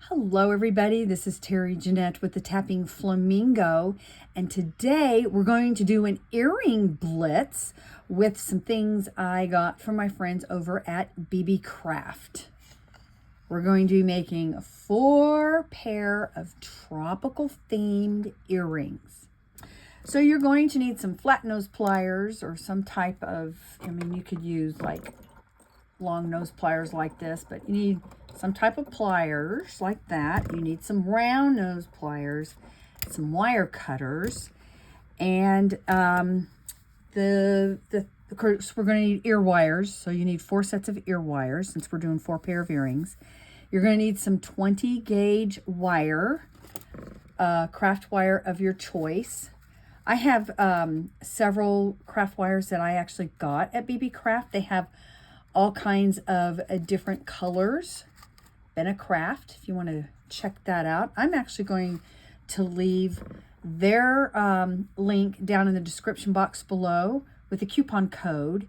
Hello everybody, this is Terry Jeanette with the Tapping Flamingo, and today we're going to do an earring blitz with some things I got from my friends over at BeeBeeCraft. We're going to be making 4 pair of tropical themed earrings. So you're going to need some flat nose pliers or some type of, you could use like long nose pliers like this, but you need some type of pliers like that. You need some round nose pliers, some wire cutters, and of course we're going to need ear wires. So you need 4 sets of ear wires since we're doing 4 pair of earrings. You're going to need some 20 gauge wire, craft wire of your choice. I have several craft wires that I actually got at BeeBeeCraft. They have all kinds of different colors. Been a craft, if you want to check that out. I'm actually going to leave their link down in the description box below with the coupon code.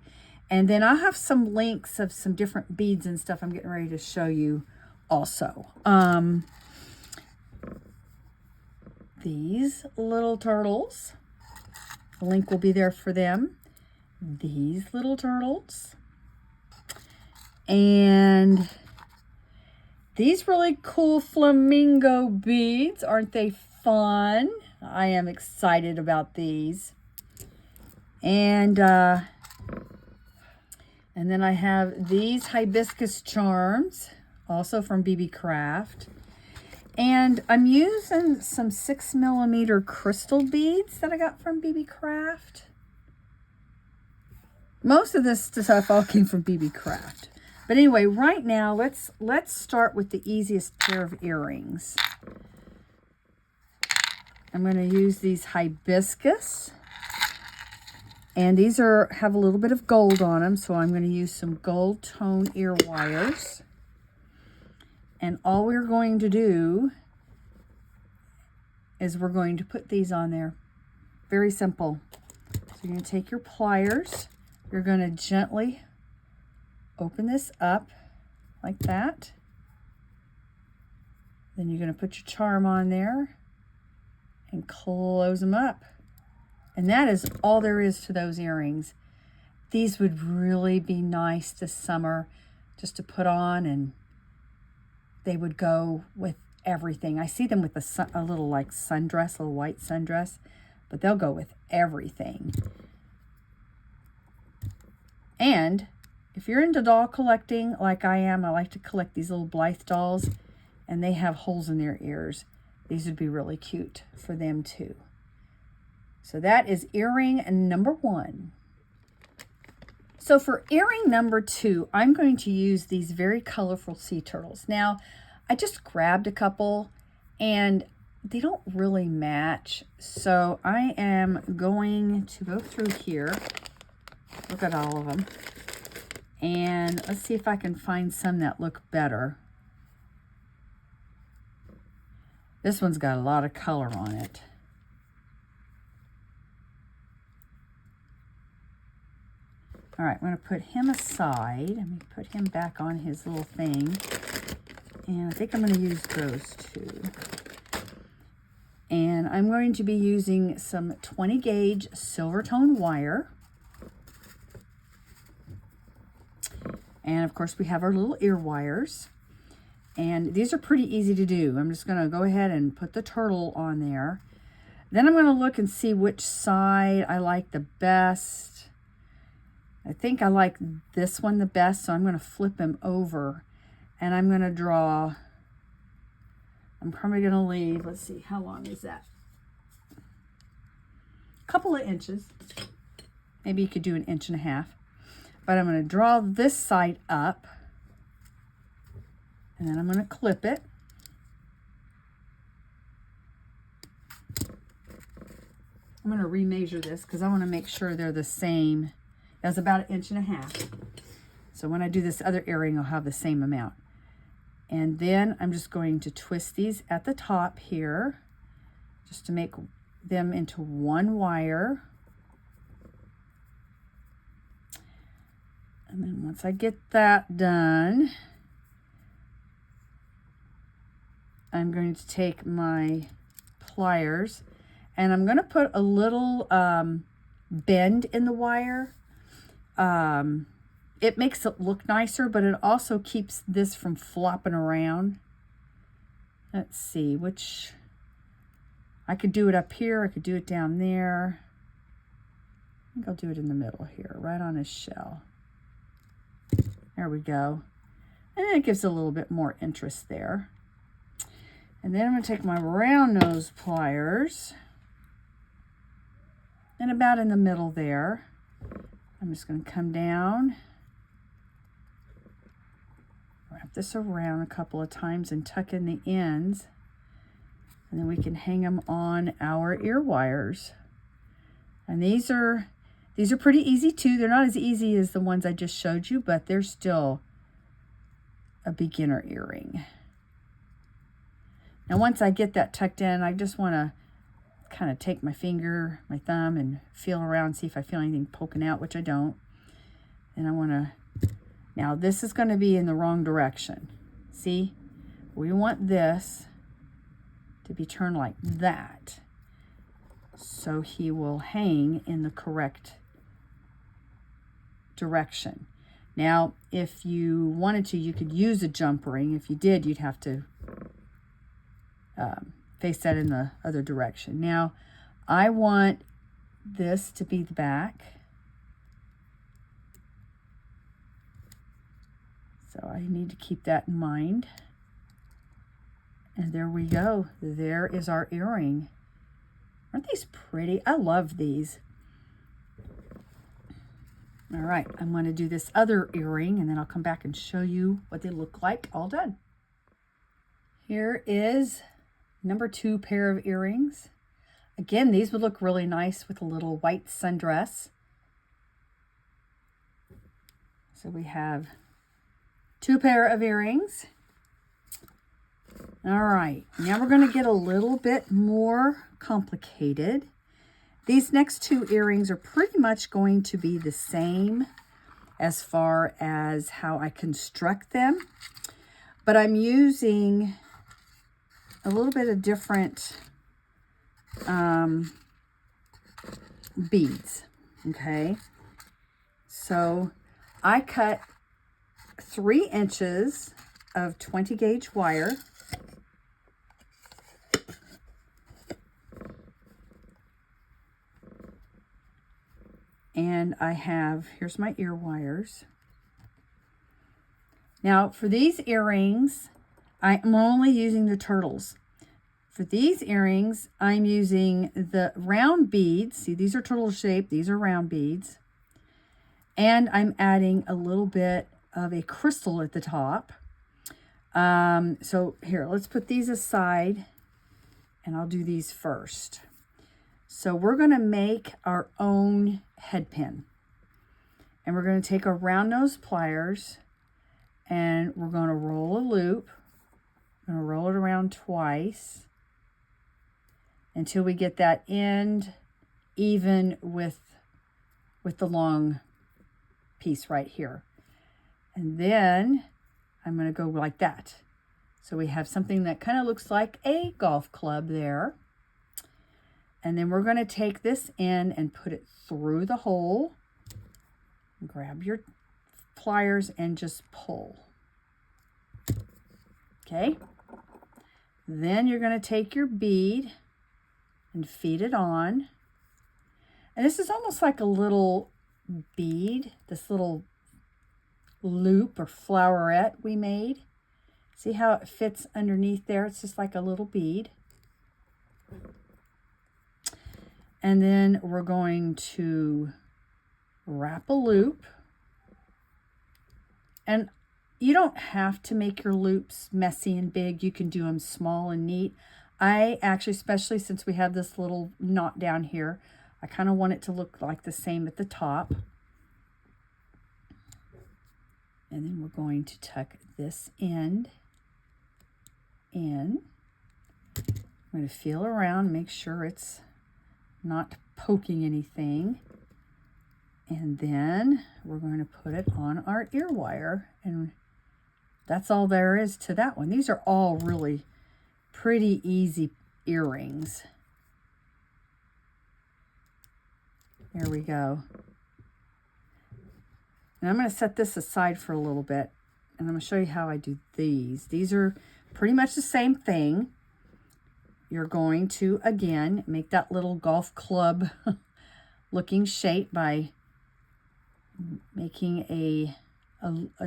And then I'll have some links of some different beads and stuff I'm getting ready to show you also. These little turtles, the link will be there for them. These little turtles. And these really cool flamingo beads, aren't they fun? I am excited about these. And then I have these hibiscus charms, also from BeeBeeCraft. And I'm using some 6mm crystal beads that I got from BeeBeeCraft. Most of this stuff all came from BeeBeeCraft. But anyway, right now, let's start with the easiest pair of earrings. I'm going to use these hibiscus. And these have a little bit of gold on them, so I'm going to use some gold tone ear wires. And all we're going to do is we're going to put these on there. Very simple. So you're going to take your pliers. You're going to gently open this up like that. Then you're going to put your charm on there and close them up. And that is all there is to those earrings. These would really be nice this summer just to put on, and they would go with everything. I see them with a little like sundress, a little white sundress, but they'll go with everything. And if you're into doll collecting like I am, I like to collect these little Blythe dolls, and they have holes in their ears. These would be really cute for them too. So that is earring number 1. So for earring number 2, I'm going to use these very colorful sea turtles. Now, I just grabbed a couple, and they don't really match. So I am going to go through here. Look at all of them. And let's see if I can find some that look better. This one's got a lot of color on it. All right, I'm going to put him aside. Let me put him back on his little thing. And I think I'm going to use those 2. And I'm going to be using some 20 gauge silver tone wire. And of course we have our little ear wires. And these are pretty easy to do. I'm just going to go ahead and put the turtle on there. Then I'm going to look and see which side I like the best. I think I like this one the best, so I'm going to flip him over. And I'm going to draw, I'm probably going to leave, let's see, how long is that? A couple of inches. Maybe you could do 1.5 inches. But I'm going to draw this side up, and then I'm going to clip it. I'm going to remeasure this because I want to make sure they're the same. That's about 1.5 inches. So when I do this other earring, I'll have the same amount. And then I'm just going to twist these at the top here, just to make them into one wire. And then once I get that done, I'm going to take my pliers and I'm going to put a little bend in the wire. It makes it look nicer, but it also keeps this from flopping around. Let's see, which, I could do it up here, I could do it down there. I think I'll do it in the middle here, right on his shell. There we go. And it gives a little bit more interest there. And then I'm going to take my round nose pliers, and about in the middle there, I'm just going to come down, wrap this around a couple of times and tuck in the ends, and then we can hang them on our ear wires. And these are pretty easy too. They're not as easy as the ones I just showed you, but they're still a beginner earring. Now once I get that tucked in, I just want to kind of take my finger, my thumb, and feel around, see if I feel anything poking out, which I don't. And I want to, now this is going to be in the wrong direction. See, we want this to be turned like that, so he will hang in the correct direction. Now, if you wanted to, you could use a jump ring. If you did, you'd have to face that in the other direction. Now, I want this to be the back. So I need to keep that in mind. And there we go. There is our earring. Aren't these pretty? I love these. All right, I'm going to do this other earring, and then I'll come back and show you what they look like all done. Here is number 2 pair of earrings. Again, these would look really nice with a little white sundress. So we have 2 pair of earrings. All right, now we're going to get a little bit more complicated. These next 2 earrings are pretty much going to be the same as far as how I construct them, but I'm using a little bit of different beads, okay? So I cut 3 inches of 20 gauge wire. And I have, here's my ear wires. Now for these earrings, I'm only using the turtles. For these earrings, I'm using the round beads. See, these are turtle shaped, these are round beads. And I'm adding a little bit of a crystal at the top. So here, let's put these aside, and I'll do these first. So we're going to make our own head pin. And we're going to take our round nose pliers, and we're going to roll a loop. I'm going to roll it around twice until we get that end even with the long piece right here. And then I'm going to go like that. So we have something that kind of looks like a golf club there. And then we're going to take this in and put it through the hole. Grab your pliers and just pull. Okay. Then you're going to take your bead and feed it on. And this is almost like a little bead, this little loop or flowerette we made. See how it fits underneath there? It's just like a little bead. And then we're going to wrap a loop. And you don't have to make your loops messy and big. You can do them small and neat. I actually, especially since we have this little knot down here, I kind of want it to look like the same at the top. And then we're going to tuck this end in. I'm going to feel around, make sure it's not poking anything. And then we're going to put it on our ear wire. And that's all there is to that one. These are all really pretty easy earrings. There we go. And I'm going to set this aside for a little bit, and I'm going to show you how I do these. These are pretty much the same thing. You're going to, again, make that little golf club looking shape by making a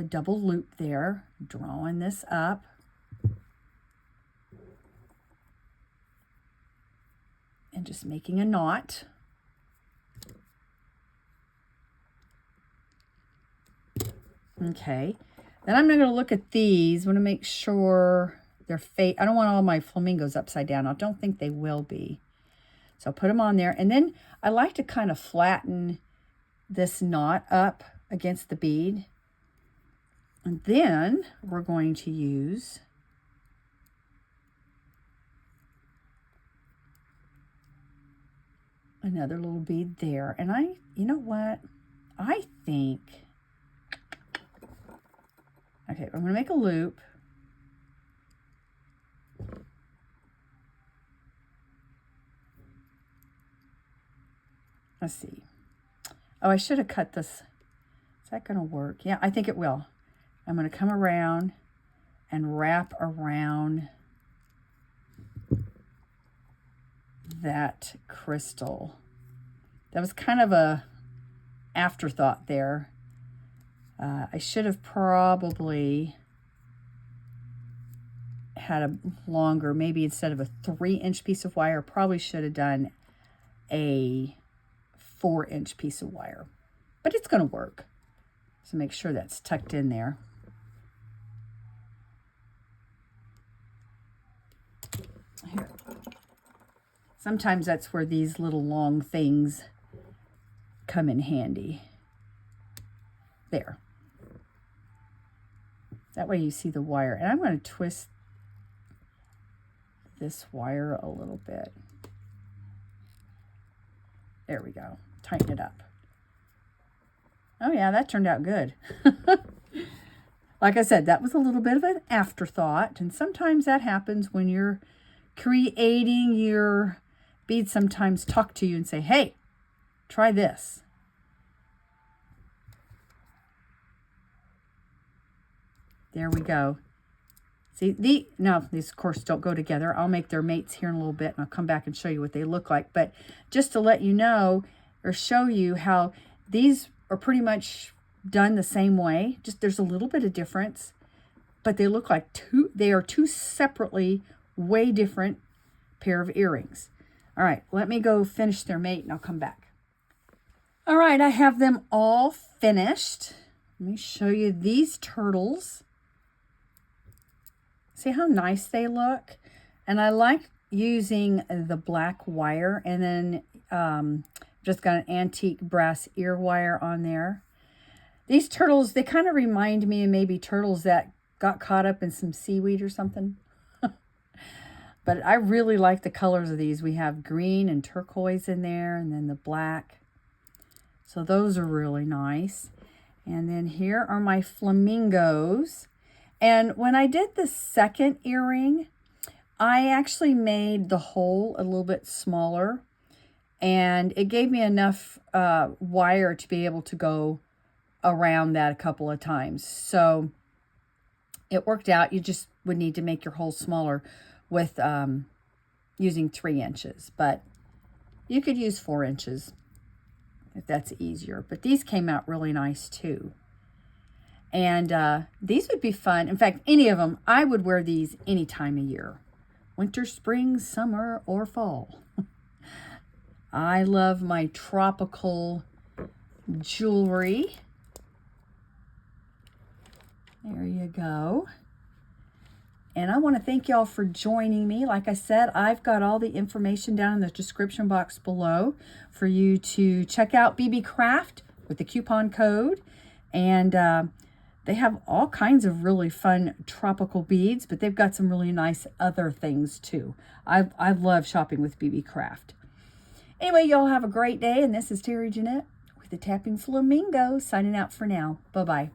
double loop there, drawing this up. And just making a knot. Okay, then I'm going to look at these. I want to make sure they're fake. I don't want all my flamingos upside down. I don't think they will be. So I'll put them on there. And then I like to kind of flatten this knot up against the bead. And then we're going to use another little bead there. And you know what? I think, okay, I'm going to make a loop. Let's see. Oh, I should have cut this. Is that going to work? Yeah, I think it will. I'm going to come around and wrap around that crystal. That was kind of a afterthought there. I should have probably had a longer, maybe instead of a 3-inch piece of wire, probably should have done a 4-inch piece of wire, but it's going to work. So make sure that's tucked in there. Here. Sometimes that's where these little long things come in handy. There. That way you see the wire. And I'm going to twist this wire a little bit. There we go. Tighten it up. Oh yeah, that turned out good. Like I said, that was a little bit of an afterthought. And sometimes that happens when you're creating your beads. Sometimes talk to you and say, hey, try this. There we go. See, now these of course don't go together. I'll make their mates here in a little bit and I'll come back and show you what they look like. But just to let you know or show you how these are pretty much done the same way. Just there's a little bit of difference, but they look like they are two separately way different pair of earrings. All right, let me go finish their mate and I'll come back. All right, I have them all finished. Let me show you these turtles. See how nice they look? And I like using the black wire, and then just got an antique brass ear wire on there. These turtles, they kind of remind me of maybe turtles that got caught up in some seaweed or something. But I really like the colors of these. We have green and turquoise in there, and then the black. So those are really nice. And then here are my flamingos. And when I did the second earring, I actually made the hole a little bit smaller, and it gave me enough wire to be able to go around that a couple of times. So it worked out. You just would need to make your hole smaller with using 3 inches, but you could use 4 inches if that's easier. But these came out really nice too. And these would be fun. In fact, any of them, I would wear these any time of year. Winter, spring, summer, or fall. I love my tropical jewelry. There you go. And I want to thank y'all for joining me. Like I said, I've got all the information down in the description box below for you to check out BeeBeeCraft with the coupon code. And they have all kinds of really fun tropical beads, but they've got some really nice other things too. I love shopping with BeeBeeCraft. Anyway, y'all have a great day. And this is Terry Jeanette with the Tapping Flamingo signing out for now. Bye-bye.